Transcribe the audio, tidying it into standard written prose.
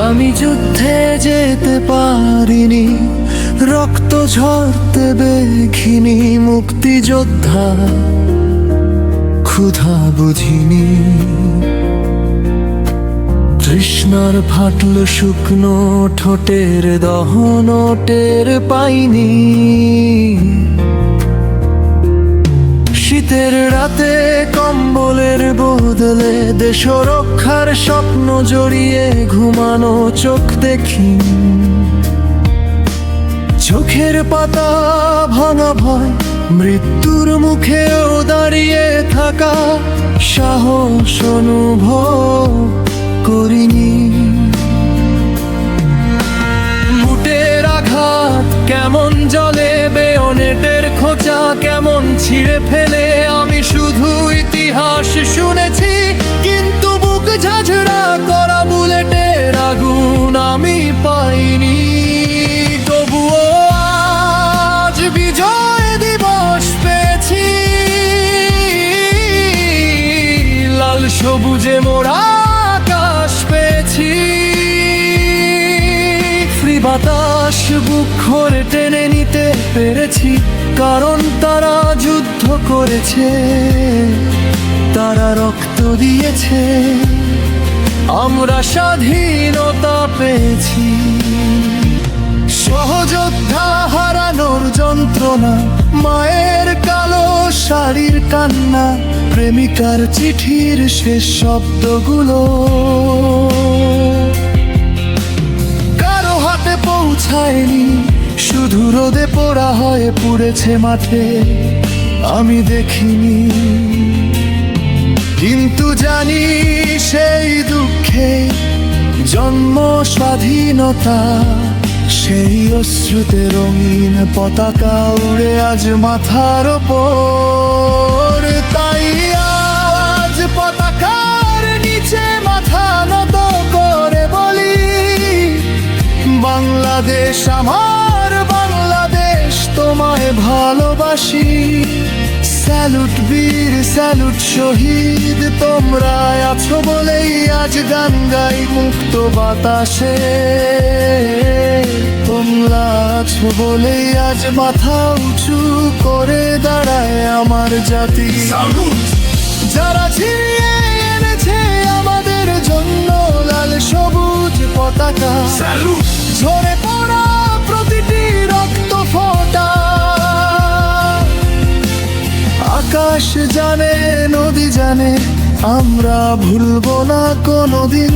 আমি যুদ্ধে যেতে পারিনি, রক্ত ঝরতে দেখিনি, মুক্তিযোদ্ধা ক্ষুধা বুঝিনি। তৃষ্ণার ফাটল শুকনো ঠোঁটের দহন টের পাইনি। শীতের রাতে কম্বলের বদলে দেশ রক্ষার স্বপ্ন জড়িয়ে ঘুমানো চোখ দেখি। চোখের পাতা ভাঙা ভয়, মৃত্যুর মুখেও দাঁড়িয়ে থাকা সাহস অনুভব করিনি। বুটের আঘাত কেমন জলে, বেয়নেটের খোঁচা কেমন ছিঁড়ে ফেলে। আমি শুধু ইতিহাস শুনেছি, কিন্তু বুক ঝাঁঝরা করা বুলেটের আগুন আমি পাইনি। তবুও আজ বিজয় দিবস পেয়েছি, লাল সবুজে মোড়া আকাশ পেয়েছি। বাতাস বুক ভরে টেনে নিতে পেরেছি, কারণ তারা যুদ্ধ করেছে, তারা রক্ত দিয়েছে, আমরা স্বাধীনতা পেয়েছি। সহযোদ্ধা হারানোর যন্ত্রণা, মায়ের কালো শাড়ির কান্না, প্রেমিকার চিঠির শেষ শব্দগুলো পৌঁছায়নি, শুধু রোদে পোড়া হয়ে পুড়েছে মাঠে। আমি দেখিনি, কিন্তু জানি সেই দুঃখে জন্ম স্বাধীনতা। সেই অশ্রুতে রঙিন পতাকা উড়ে আজ মাথার ওপর। তাই আজ পতাকার নিচে মাথা নত করে বলি, বাংলাদেশ আমার, বাংলাদেশ তোমায় ভালোবাসি। স্যালুট বীর, স্যালুট শহীদ, তোমরা আছো বলেই আজ গান গাই মুক্ত বাতাসে। তোমরা আছো বলেই আজ মাথা উঁচু করে দাঁড়ায় আমার জাতি। যারা ছিনিয়ে এনেছে আমাদের জন্য লাল সবুজ পতাকা, ঝরে পড়া প্রতিটি রক্ত ফোঁটা। আকাশ জানে, নদী জানে, আমরা ভুলবো না কোনোদিন